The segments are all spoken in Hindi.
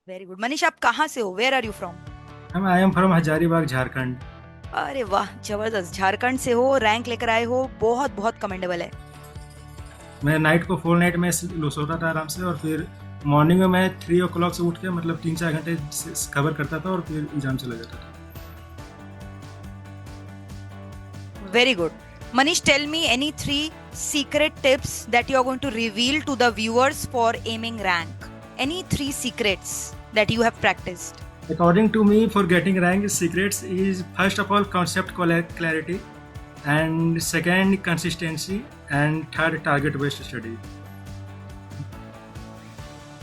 Very good. मनीष, आप कहाँ से हो? Where are you from? I am from Hazaribagh Jharkhand. अरे वाह, जबरदस्त। झारखंड से हो, रैंक लेकर आए हो, बहुत बहुत कमेंडेबल है। मैं नाइट को फुल नाइट में सोता था आराम से, और फिर मॉर्निंग में मैं 3 o'clock से उठ के मतलब 3-4 घंटे कवर करता था और फिर एग्जाम चला जाता था। Very good. Manish, tell me any three secret tips that you are going to reveal to the viewers for aiming rank. Any three secrets that you have practiced. According to me, for getting rank, secrets is first of all concept clarity, and second consistency, and third target based study.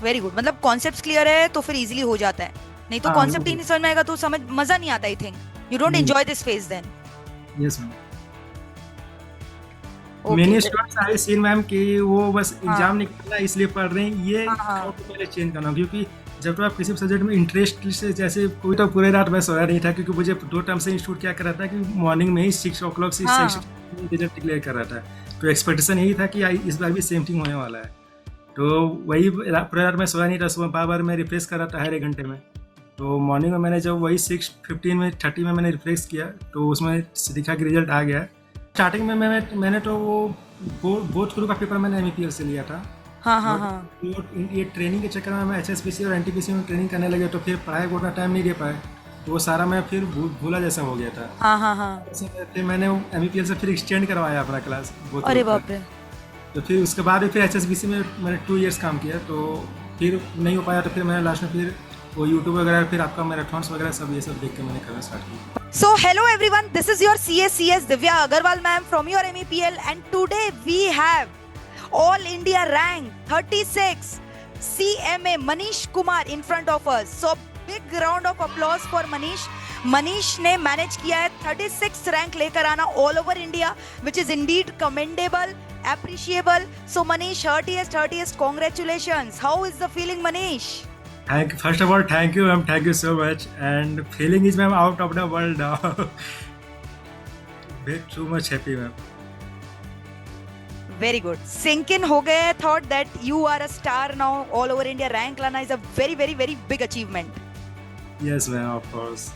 Very good. मतलब कॉन्सेप्ट क्लियर है तो फिर इजीली हो जाता है, नहीं तो हाँ कॉन्सेप्ट ही नहीं समझ में आएगा तो समझ मजा नहीं आता। आई थिंक यू डोंट नहीं। Enjoy this phase then. Yes ma'am. Okay. मैंने स्टूडेंट्स आई सीन मैम कि वो बस हाँ एग्जाम निकलना इसलिए पढ़ रहे हैं, ये हाँ हाँ। थॉट पहले चेंज करना, क्योंकि जब तो आप किसी भी सब्जेक्ट में इंटरेस्ट से, जैसे कोई तो पूरे रात मैं सोया नहीं था, क्योंकि मुझे 2 टर्म से इंस्टीट्यूट क्या कर रहा था कि मॉर्निंग में ही 6 o'clock से हाँ रिजल्ट डिक्लेयर कर रहा था। तो एक्सपेक्टेशन यही था कि इस बार भी सेम थिंग होने वाला है। तो वही पूरे रात मैं सोया नहीं था, सुबह बार बार मैं रिफ्रेश कर रहा था हर 1 घंटे में। तो मॉर्निंग में मैंने जब वही 6:15 में 30 में मैंने रिफ्रेश किया, तो उसमें दिखा कि रिजल्ट आ गया। स्टार्टिंग में मैंने तो वो बोथ गुरु का पेपर मैंने एमपीएल से लिया था। हाँ हाँ बट हाँ। ये ट्रेनिंग के चक्कर में मैं एचएसपीसी और एनटीपीसी में ट्रेनिंग करने लगे, तो फिर पढ़ाई को उतना टाइम नहीं दे पाए, तो वो सारा मैं फिर भूला जैसा हो गया था। हाँ हाँ हाँ। फिर मैंने एमपीएल से फिर एक्सटेंड करवाया अपना क्लास बोथ अरे ग्रुप का। बाप रे। तो फिर उसके बाद फिर एचएसबीसी में मैंने 2 years काम किया, तो फिर नहीं हो पाया, तो फिर मैंने लास्ट में फिर वो यूट्यूब वगैरह, फिर आपका मैराथन्स वगैरह सब ये सब देख के मैंने करना स्टार्ट किया। So hello everyone, this is your CSCS Divya Agarwal ma'am from your MEPL, and today we have All India rank 36 CMA Manish Kumar in front of us. So big round of applause for Manish. Manish ने मैनेज किया है 36 रैंक लेकर आना all over India, which is indeed commendable, appreciable. So Manish, heartiest congratulations. How is the feeling, Manish? First of all, thank you ma'am, thank you so much, and feeling is ma'am out of the world now. Very too much happy ma'am. Very good. Sink in हो गए thought that you are a star now, all over India rank लाना is a very very very big achievement. Yes ma'am, of course.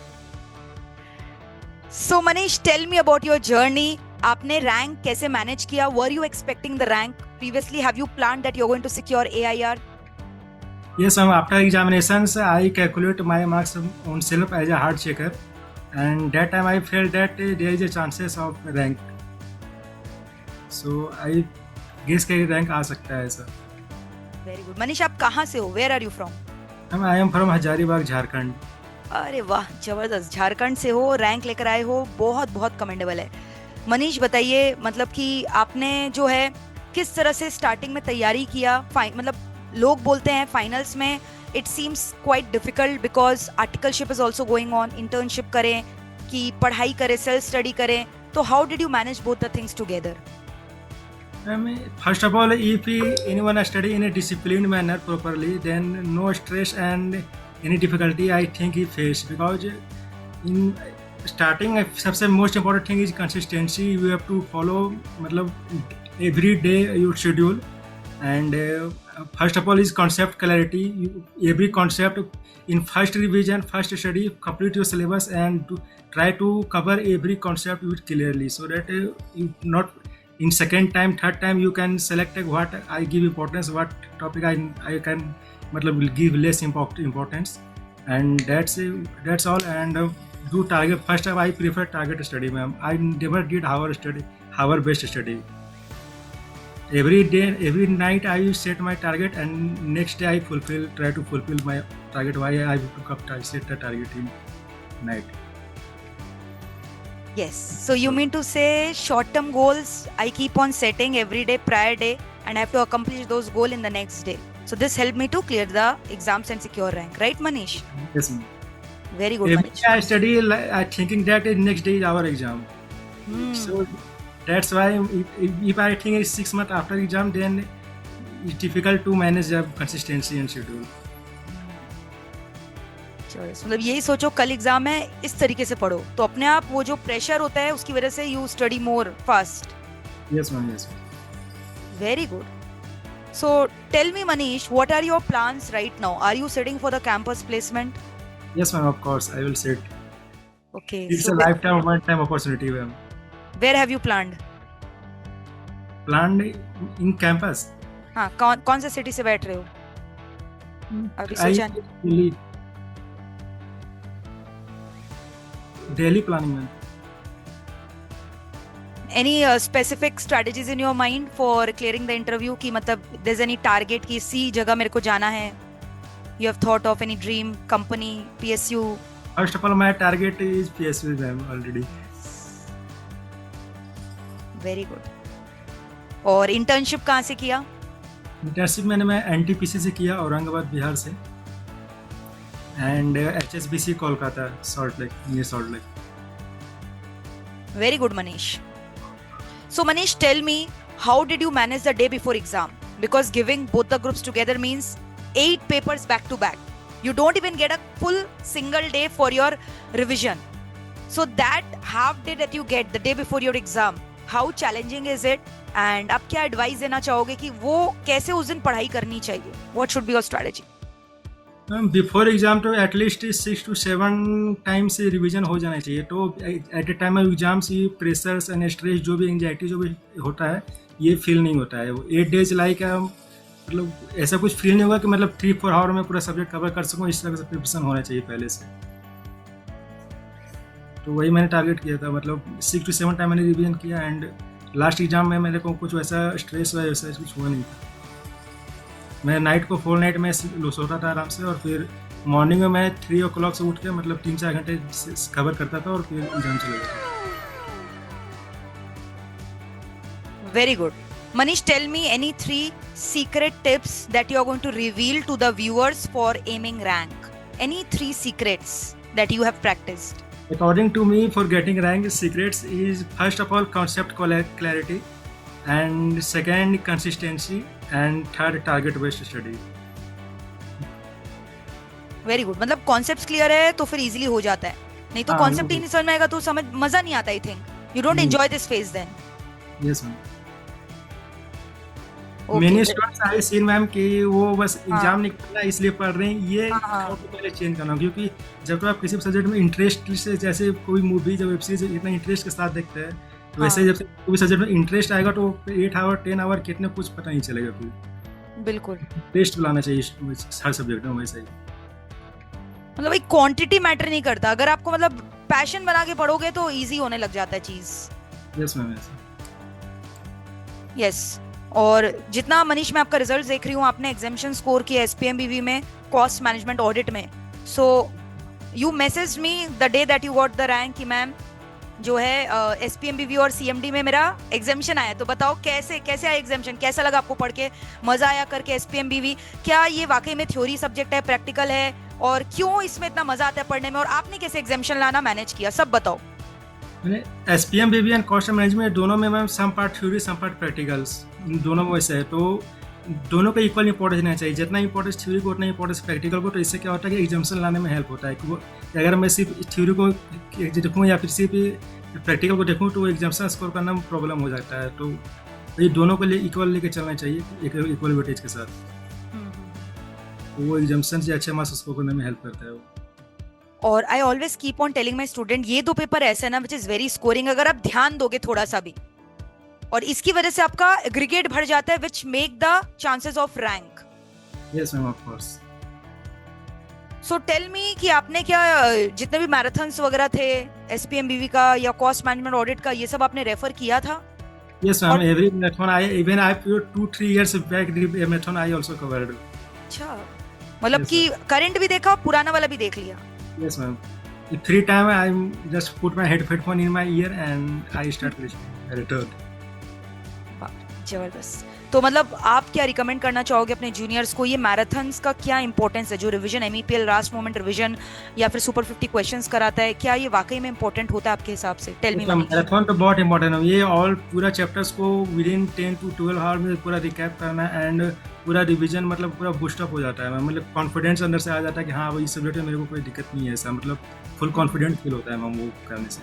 So Manish, tell me about your journey. आपने रैंक कैसे मैनेज किया? Were you expecting the rank previously? Have you plan that you are going to secure AIR? Yes ma'am, after examinations I calculate my marks on self as a hard checker, and that time I felt that there is a chances of rank, so I guess कि rank आ सकता है ऐसा। Very good. मनीष, आप कहाँ से हो? Where are you from? Ma'am I am from Hazaribagh Jharkhand. अरे वाह, जबरदस्त। झारखंड से हो, रैंक लेकर आए हो, बहुत बहुत कमेंडेबल है। मनीष बताइए, मतलब कि आपने जो है किस तरह से स्टार्टिंग में तैयारी किया? मतलब लोग बोलते हैं फाइनल्स में it seems quite difficult because articleship is also going on, internship करें कि पढ़ाई करें, सेल्फ स्टडी करें, तो how did you manage both the things together? First of all, if anyone study in a disciplined manner properly, then no stress and any difficulty I think he face, because in starting सबसे most important thing is consistency. You have to follow मतलब every day your schedule, and first of all is concept clarity. Every concept in first revision, first study, complete your syllabus and try to cover every concept with clearly, so that you not in second time, third time you can select what I give importance, what topic I can मतलब will give less importance, and that's all. And do target first time. I prefer target study ma'am. I never did hour based study. Every day, every night I set my target, and next day I try to fulfill my target. Why I took up set the target in night. Yes. So you mean to say short-term goals I keep on setting every day, prior day, and I have to accomplish those goals in the next day. So this helped me to clear the exams and secure rank, right, Manish? Yes ma'am. Very good, Every Manish. day I study I thinking that next day is our exam. So that's why if I think it's 6 months after exam, then it's difficult to manage the consistency and schedule. मतलब यही सोचो कल एग्जाम है, इस तरीके से पढ़ो तो अपने आप वो जो प्रेशर होता है उसकी वजह से you study more fast. Yes ma'am, yes ma'am. Very good. So tell me, Manish, what are your plans right now? Are you sitting for the campus placement? Yes, ma'am. Of course, I will sit. Okay. It's So a lifetime, one-time opportunity, ma'am. where have you planned? Planned in campus. हाँ, कौन से सिटी से बैठ रहे हो अभी I सोचा नहीं? Delhi. Daily planning, ma'am. Any specific strategies in your mind for clearing the interview कि मतलब there's any target कि इसी जगह मेरे को जाना है? You have thought of any dream company, PSU? First of all, my target is PSU, ma'am, already. Very good. और internship कहाँ से किया? इंटर्नशिप मैं NTPC से किया, औरंगाबाद बिहार से, and HSBC Kolkata, salt lake, near salt lake. Very good, Manish. So Manish, tell me, how did you manage the day before exam? Because giving both the groups together means 8 papers back to back. You don't even get a full single day for your revision. So that half day that you get the day before your exam, how challenging is it? And आप क्या advice देना चाहोगे कि वो कैसे उस दिन पढ़ाई करनी चाहिए? What should be your strategy? Before exam तो एटलीस्ट 6 to 7 टाइम्स रिवीजन हो जाना चाहिए. तो at a time of exams ये प्रेशर्स एंड स्ट्रेस, जो भी एंजाइटी जो भी होता है, ये फील नहीं होता है. 8 days लाइक मतलब ऐसा कुछ फील नहीं होगा कि मतलब 3-4 आवर में पूरा सब्जेक्ट कवर कर सकूँ. इस तरह से प्रिपरेशन होना चाहिए पहले से. तो वही मैंने टारगेट किया था, मतलब 6 to 7 टाइम मैंने रिवीजन किया, एंड लास्ट एग्जाम में मेरे को कुछ वैसा स्ट्रेस हुआ, वैसा कुछ हुआ नहीं था. मैं नाइट को 4 नाइट में सोता था आराम से, और फिर मॉर्निंग में मैं 3 o'clock से उठ के मतलब 3-4 घंटे कवर करता था, और फिर एग्जाम चले जाता. Very good. Manish, tell me any 3 secret tips that you are going to reveal to the viewers for aiming rank. Any 3 secrets that you have practiced? According to me, for getting rank, secrets is first of all concept clarity, and second consistency, and third target based study. Very good. मतलब concepts clear है तो फिर easily हो जाता है. नहीं तो हाँ, concept ही नहीं समझ में आएगा तो समझ मजा नहीं आता. I think you don't enjoy this phase then. Yes, ma'am. Okay. Many students I seen, ma'am, कि वो बस हाँ. एग्जाम निकलना इसलिए पढ़ रहे हैं. ये हाँ. थॉट पहले चेंज करना, क्योंकि जब तो आप किसी सब्जेक्ट में इंटरेस्ट से, जैसे कोई मूवी जब वेब सीरीज इतना इंटरेस्ट के साथ देखते हैं, तो वैसे जब कोई सब्जेक्ट में इंटरेस्ट आएगा तो 8 आवर 10 आवर कितने कुछ पता नहीं चलेगा. कोई बिल्कुल इंटरेस्ट लाना चाहिए हर सब्जेक्ट में. वैसे ही मतलब एक क्वांटिटी मैटर नहीं करता. अगर आपको मतलब पैशन बना के पढ़ोगे तो इजी होने लग जाता है चीज. Yes ma'am. यस. और जितना मनीष मैं आपका रिजल्ट देख रही हूँ, आपने एग्जामिनेशन स्कोर किया SPMBV में, कॉस्ट मैनेजमेंट ऑडिट में. So you message me the day that you got the rank कि मैम जो है SPMBV और CMD में मेरा एग्जामिनेशन आया. तो बताओ कैसे आया एग्जामिनेशन, कैसा लगा आपको पढ़ के, मजा आया करके SPMBV? क्या ये वाकई में थ्योरी सब्जेक्ट है, प्रैक्टिकल है, और क्यों इसमें इतना मजा आता है पढ़ने में, और आपने कैसे एग्जामिनेशन लाना मैनेज किया, सब बताओ. मैंने SPMBV एंड कॉस्ट मैनेजमेंट दोनों में ma'am some part theory some part practicals, दोनों में वैसे है. तो दोनों का इक्वल इंपॉर्टेंस देना चाहिए. जितना इंपॉर्टेंस थ्योरी को उतना इंपॉर्टेंस प्रैक्टिकल को. तो इससे क्या होता है कि एग्जामिनेशन लाने में हेल्प होता है. कि अगर मैं सिर्फ थ्योरी को देखूँ या फिर सिर्फ प्रैक्टिकल को देखूँ तो एग्जामिनेशन स्कोर करना में प्रॉब्लम हो जाता है. तो ये दोनों को इक्वल लेके चलना चाहिए, एक इक्वल वेटेज के साथ. तो वो एग्जामिनेशन से अच्छे मार्क्स स्कोर करने में हेल्प करता है वो. और I always keep on telling my student, ये 2 पेपर ऐसे है ना विच इज वेरी स्कोरिंग. अगर आप ध्यान दोगे थोड़ा सा भी, और इसकी वजह से आपका एग्रीगेट बढ़ जाता है, which make the chances of rank. Yes ma'am, of course. So tell me कि आपने क्या जितने भी मैराथन्स वगैरह थे SPMBV का या कॉस्ट मैनेजमेंट ऑडिट का, ये सब आपने रेफर किया था? Yes ma'am, every marathon I 2-3 years back the marathon I also covered. अच्छा, मतलब Yes, कि करंट भी देखा, पुराना वाला भी देख लिया? Yes ma'am. The 3 time I just put my headphone in my ear and I start returned. जबरदस्त. तो मतलब आप क्या रिकमेंड करना चाहोगे अपने जूनियर्स को? ये मैराथन्स का क्या इंपॉर्टेंस है, जो revision MEPL last moment revision या फिर सुपर 50 क्वेश्चंस कराता है, क्या ये वाकई में इंपॉर्टेंट होता है आपके हिसाब से? Tell me. मैराथन तो बहुत इंपॉर्टेंट है. ये ऑल पूरा चैप्टर्स को विदिन 10 to 12 आवर में पूरा रिकैप करना एंड पूरा रिवीजन मतलब पूरा बूस्टअप हो जाता है. मतलब कॉन्फिडेंस अंदर से आ जाता है कि हाँ भाई इस सब्जेक्ट में मेरे को कोई दिक्कत नहीं है. ऐसा मतलब फुल कॉन्फिडेंट फील होता है मैम वो करने से.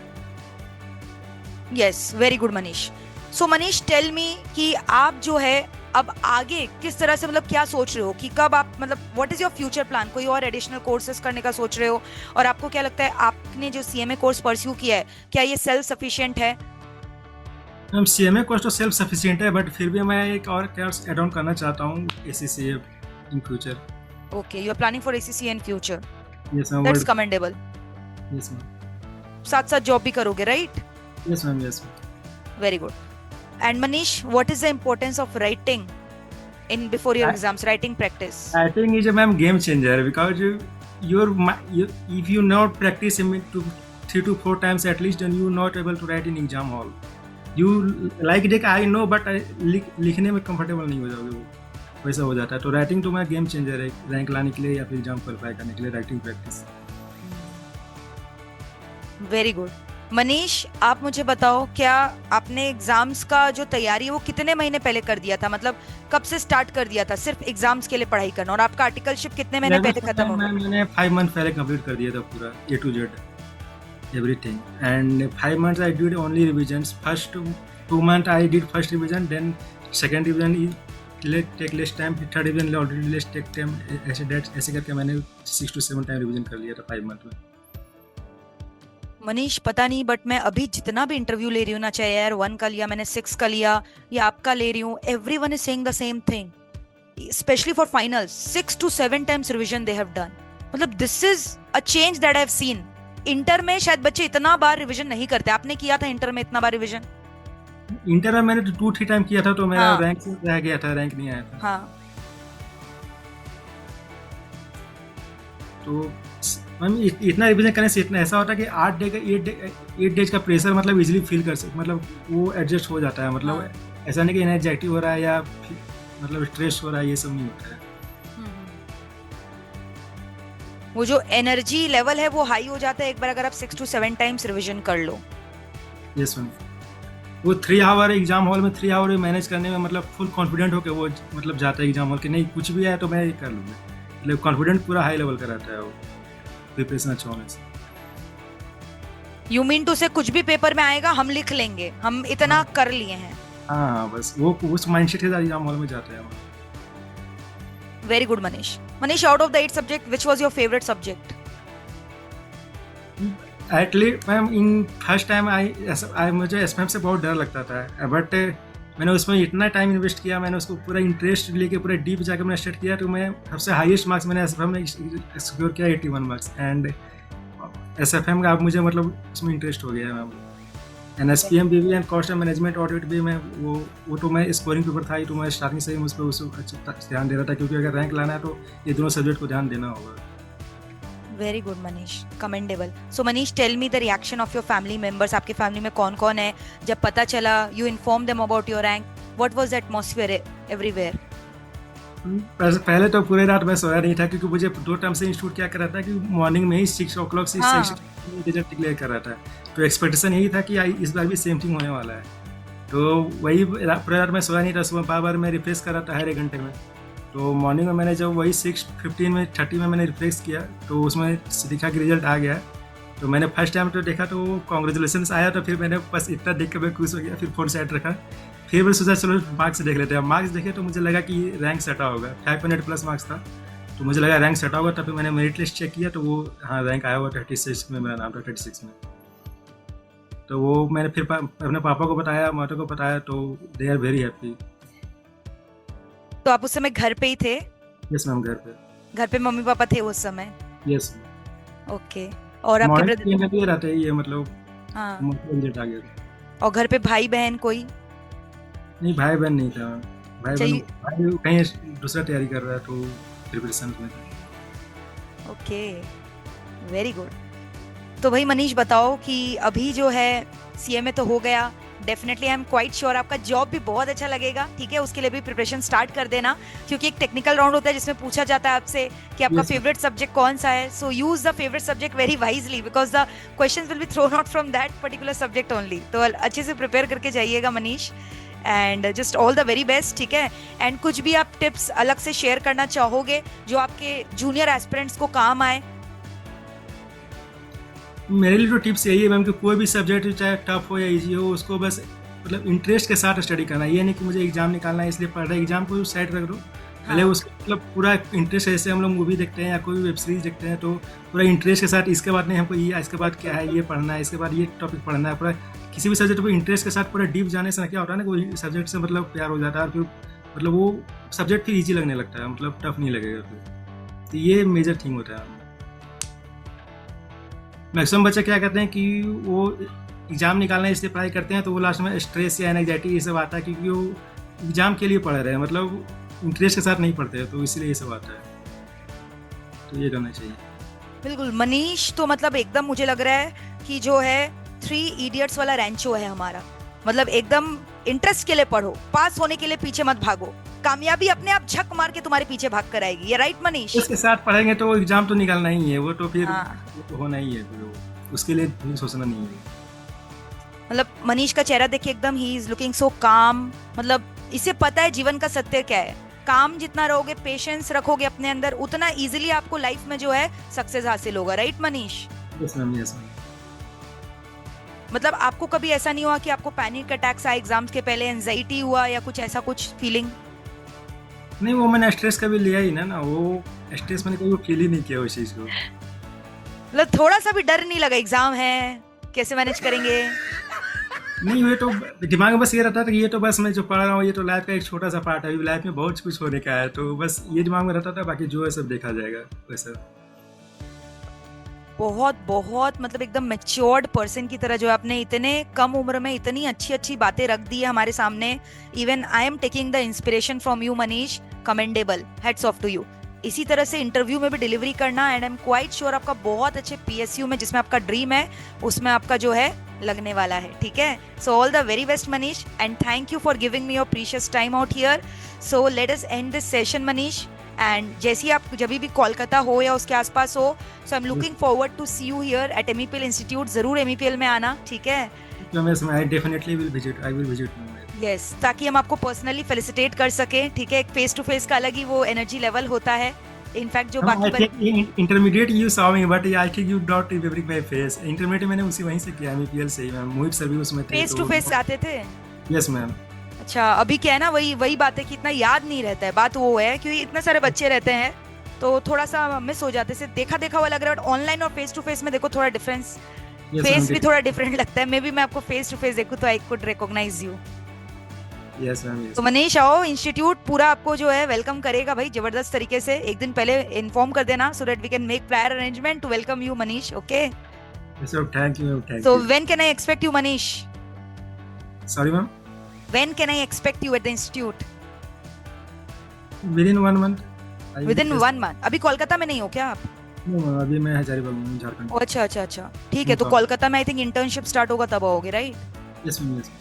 Yes, very good Manish. So Manish, tell me कि आप जो है अब आगे किस तरह से, मतलब क्या सोच रहे हो कि कब आप, मतलब what is your future plan? कोई और एडिशनल कोर्सेज करने का सोच रहे हो? और आपको क्या लगता है आपने जो सीएमए कोर्स परस्यू किया है, क्या ये सेल्फ सफिशिएंट है? मैम सीएमए कोर्स तो सेल्फ सफिशिएंट है, बट फिर भी मैं एक और कोर्स एड ऑन करना चाहता हूँ, ACCA in future. Okay, you are planning for ACC in future, yes ma'am. That's commendable. Yes ma'am. साथ साथ जॉब भी करोगे, right? Yes ma'am. Yes ma'am. Very good. And Manish, what is the importance of writing in before your exams? Writing practice. Writing is a ma'am game changer because if you not practice to 3 to 4 times at least, then you not able to write in exam hall. You like देख I know but लिखने में comfortable नहीं हो जाओगे, वो वैसा हो जाता है। तो राइटिंग तो मैं गेम चेंजर है रैंक लाने के लिए या फिर एग्जाम क्वालिफाई करने के लिए, writing practice. Very good. Manish, आप मुझे बताओ, क्या आपने एग्जाम्स का जो तैयारी है वो कितने महीने पहले कर दिया था? मतलब कब से स्टार्ट कर दिया था सिर्फ एग्जाम्स के लिए पढ़ाई करना? और आपका आर्टिकलशिप कितने महीने पहले खत्म हो गया? मैंने 5 मंथ पहले कंप्लीट कर दिया था पूरा A to Z everything, and 5 months I did only revisions. First 2 months I did first revision, then second revision take less time, third revision already less take time, ऐसे करके मैंने 6 to 7 टाइम रिविजन कर लिया था 5 मंथ में। मनीष, पता नहीं, बट मैं अभी जितना भी इंटरव्यू ले रही हूँ ना, चाहे यार 1 का लिया मैंने, 6 का लिया या आपका ले रही हूँ, everyone is saying the same thing, specially for finals 6 to 7 times revision they have done. मतलब this is a change that I have seen. Inter में शायद बच्चे इतना बार रिवीजन नहीं करते, आपने किया था इंटर में इतना बार रिवीजन? इंटर में मैंने 2-3 टाइम किया था, तो मेरा हाँ। रैंक रह गया था, रैंक नहीं आया था। हाँ। तो मैम इतना रिवीजन करने से इतना ऐसा होता है कि 8 डेज का प्रेशर मतलब इजीली फील कर सकते, मतलब वो एडजस्ट हो जाता है। मतलब हाँ। ऐसा नहीं कि एनर्जेटिक हो रहा है या मतलब स्ट्रेस हो रहा है, ये सब नहीं होता है। वो जो एनर्जी लेवल है वो हाई हो जाता है एक बार अगर आप 6 to 7 टाइम्स रिवीजन कर लो। Yes ma'am. वो 3 आवर एग्जाम हॉल में 3 आवर मैनेज करने में मतलब फुल कॉन्फिडेंट होकर वो मतलब जाता है एग्जाम हॉल कि नहीं कुछ भी आया तो मैं ये कर लूँगा, मतलब कॉन्फिडेंट पूरा हाई लेवल का रहता है वो प्रिपरेशन अच्छा होने से। यू मीन टू से कुछ भी पेपर में आएगा हम लिख लेंगे, हम इतना कर लिए हैं। हाँ बस वो उस माइंडसेट के साथ एग्जाम हॉल में जाते हैं हम। Very good Manish. Manish, out of the 8 subject which was your favourite subject? Actually ma'am in first time मुझे एसएमएम से बहुत डर लगता था, बट मैंने उसमें इतना टाइम इन्वेस्ट किया, मैंने उसको पूरा इंटरेस्ट लेके पूरा डीप जाकर मैंने स्टार्ट किया, तो मैं सबसे हाईएस्ट मार्क्स मैंने एसएफएम में सिक्योर किया 81 मार्क्स। एंड एसएफएम का अब मुझे मतलब उसमें इंटरेस्ट हो गया है मैम। एनएसपीएम भी and cost and management audit भी मैं वो तो मैं स्कोरिंग पेपर था ही, तो मैं स्टार्टिंग से ही उस पर अच्छा ध्यान दे रहा था, क्योंकि अगर रैंक लाना है तो ये दोनों सब्जेक्ट को ध्यान देना होगा। Very good Manish, commendable. So Manish, tell me the reaction of your family members. आपके फैमिली में कौन कौन है? जब पता चला you inform them about your rank, what was the atmosphere everywhere? पहले तो पूरे रात मैं सोया नहीं था, क्योंकि मुझे 2 टर्म से इंस्टीट्यूट क्या कर रहा था कि मॉर्निंग में ही 6 o'clock से रिजल्ट डिक्लेयर कर रहा था, तो एक्सपेक्टेशन यही था कि इस बार भी सेम थिंग होने वाला है। तो वही पूरे रात में सोया नहीं था, सुबह बार मैं रिफ्रेश कर रहा था हर 1 घंटे में। तो मॉर्निंग में मैंने जब वही 6:15 में 30 में मैंने रिफ्रेश किया, तो उसमें दिखा कि रिजल्ट आ गया। तो मैंने फर्स्ट टाइम तो देखा तो कॉन्ग्रेचुलेसन्स आया, तो फिर मैंने बस इतना देख कर मैं खुश हो गया। फिर फोन साइड रखा, फिर मैं सोचा चलो मार्क्स देख लेते हैं। मार्क्स देखे तो मुझे लगा कि रैंक सटा होगा, 500+ मार्क्स था, तो मुझे लगा रैंक सटा होगा। तब फिर मैंने मेरिट लिस्ट चेक किया, तो वो हाँ रैंक आया हुआ 36 में, मेरा नाम था 36 में। तो वो मैंने फिर अपने पापा को बताया, माता को बताया, तो दे आर वेरी हैप्पी। तो आप उस समय घर पे ही थे? यस मैम, घर पे मम्मी पापा थे उस समय? यस। ओके। और आपके ब्रदर भी रहते हैं ये, मतलब हाँ, रिजल्ट आ गया। और घर पे भाई बहन कोई? नहीं, भाई बहन नहीं था। भाई कहीं दूसरा तैयारी कर रहा है, तो प्रिपरेशन में था। Okay, very good. तो भाई मनीष बताओ कि अभी जो है सीएमए तो हो गया, definitely I am quite sure आपका जॉब भी बहुत अच्छा लगेगा, ठीक है? उसके लिए भी प्रिपरेशन स्टार्ट कर देना, क्योंकि एक टेक्निकल राउंड होता है जिसमें पूछा जाता है आपसे कि आपका फेवरेट सब्जेक्ट कौन सा है। So use the favourite subject very wisely, because the questions will be thrown out from that particular subject only. तो अच्छे से प्रिपेयर करके जाइएगा Manish, and just all the very best, ठीक है? एंड कुछ भी आप टिप्स अलग से शेयर करना चाहोगे जो आपके जूनियर एस्पिरेंट्स को काम आए? मेरे लिए तो टिप्स यही है मैम कि कोई भी सब्जेक्ट चाहे टफ हो या इजी हो, उसको बस मतलब इंटरेस्ट के साथ स्टडी करना, ये नहीं कि मुझे एग्जाम निकालना है इसलिए पढ़ रहे, एग्जाम को साइड रख दो, पहले हाँ। उसको मतलब पूरा इंटरेस्ट, जैसे हम लोग मूवी देखते हैं या कोई वेब सीरीज देखते हैं तो पूरा इंटरेस्ट के साथ, इसके बाद नहीं हमको ये, इसके बाद क्या है ये पढ़ना है, इसके बाद ये टॉपिक पढ़ना है, पूरा किसी भी सब्जेक्ट को इंटरेस्ट के साथ पूरा डीप जाने से ना क्या होता है ना, कोई सब्जेक्ट से मतलब प्यार हो जाता है और फिर मतलब वो सब्जेक्ट फिर ईजी लगने लगता है, मतलब टफ नहीं लगेगा फिर। तो ये मेजर थिंग होता है। मैक्सिमम बच्चे क्या करते हैं कि वो एग्ज़ाम निकालना इसलिए पढ़ाई करते हैं तो वो लास्ट में स्ट्रेस या एंग्जाइटी ये सब आता है क्योंकि वो एग्ज़ाम के लिए पढ़ रहे हैं, मतलब इंटरेस्ट के साथ नहीं पढ़ते हैं, तो इसलिए ये सब आता है। तो ये करना चाहिए। बिल्कुल मनीष, तो मतलब एकदम मुझे लग रहा है कि जो है 3 इडियट्स वाला रैंचो है हमारा। मतलब एकदम इंटरेस्ट के लिए पढ़ो, पास होने के लिए पीछे मत भागो, कामयाबी अपने आप झक मार के तुम्हारे पीछे भाग कर आएगी। ये राइट मनीष? इसके साथ पढ़ेंगे तो एग्ज़ाम तो निकालना ही है, वो तो फिर हाँ। वो तो होना ही है, फिर उसके लिए फिर सोचना नहीं है। मतलब मनीष का चेहरा देखिए एकदम, ही इज लुकिंग सो काम। मतलब इसे पता है जीवन का सत्य क्या है। काम जितना रहोगे, पेशेंस रखोगे अपने अंदर, उतना इजीली आपको लाइफ में जो है सक्सेस हासिल होगा। Right Manish? Yes ma'am, yes ma'am. मतलब आपको कभी ऐसा नहीं हुआ कि आपको पैनिक अटैक्स आए एग्जाम्स के पहले, एंजाइटी हुआ या कुछ ऐसा कुछ फीलिंग? नहीं, वो मैंने स्ट्रेस कभी लिया ही ना, वो स्ट्रेस मैंने कभी फील ही नहीं किया उस चीज़ को। मतलब थोड़ा सा भी डर नहीं लगा, एग्जाम है कैसे मैनेज करेंगे? नहीं, ये तो दिमाग में बस ये रहता था कि ये तो बस मैं जो पढ़ रहा हूँ ये तो लाइफ का एक छोटा सा पार्ट है, अभी लाइफ में बहुत कुछ होने का है, तो बस ये दिमाग में रहता था, बाकी जो है सब देखा जाएगा वैसा। बहुत बहुत मतलब एकदम मैच्योर्ड पर्सन की तरह जो है आपने इतने कम उम्र में इतनी अच्छी अच्छी बातें रख दी है हमारे सामने। Even I am taking the inspiration from you Manish, commendable, heads off to you. इसी तरह से इंटरव्यू में भी डिलीवरी करना, and I am quite sure आपका बहुत अच्छे पीएसयू में जिसमें आपका ड्रीम है उसमें आपका जो है लगने वाला है। ठीक है, so all the very best Manish, and thank you for giving me your precious time out here. So let us and this session Manish, and जैसे ही आप जब भी कोलकाता हो या उसके आसपास हो, so I am looking forward to see you here at MEPL institute. जरूर MEPL में आना, ठीक है? I definitely will visit, I will visit. Yes, ताकि हम आपको पर्सनली फेलिसिटेट कर सके। ठीक है, एक फेस टू फेस का अलग ही वो एनर्जी लेवल होता है। इनफैक्ट जो बाकी intermediate you saw me but I think U dot remember my face. Intermediate मैंने उसी वहीं से किया, MEPL से ही मैम, मोहित सर भी उसमें थे। फेस टू फेस आते थे? Yes ma'am. अच्छा, अभी क्या है ना, वही बात है कि इतना याद नहीं रहता है। बात वो है क्योंकि इतने सारे बच्चे रहते हैं तो थोड़ा सा मिस हो जाते हैं। देखा देखा हुआ लग रहा है, बट ऑनलाइन और फेस टू फेस में देखो थोड़ा डिफरेंस, फेस भी थोड़ा डिफरेंट लगता है। मे बी मैं आपको फेस टू फेस देखूं तो I could recognize you. Yes ma'am, yes. तो मनीष आओ, इंस्टीट्यूट पूरा आपको जो है वेलकम करेगा भाई, जबरदस्त तरीके से। एक दिन पहले इन्फॉर्म कर देना so that we can make prior arrangement to welcome you Manish. Okay, so thank you, thank so you. When can I expect you Manish? Sorry ma'am? When can I expect you at the institute? Within 1 month. Within 1 month? अभी कोलकाता में नहीं हो क्या आप? नो मैम, अभी मैं हजारीबाग में, झारखंड। अच्छा अच्छा अच्छा, ठीक है। तो कोलकाता में आई थिंक इंटर्नशिप स्टार्ट होगा तब आओगे, राइट? Yes ma'am, yes.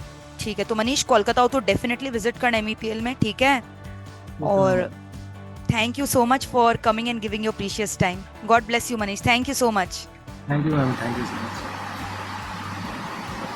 ठीक है, तो मनीष कोलकाता हो तो डेफिनेटली विजिट करना MEPL में, ठीक है? और thank you so much for coming and giving your precious time. God bless you Manish, thank you so much. Thank you ma'am, thank you so much.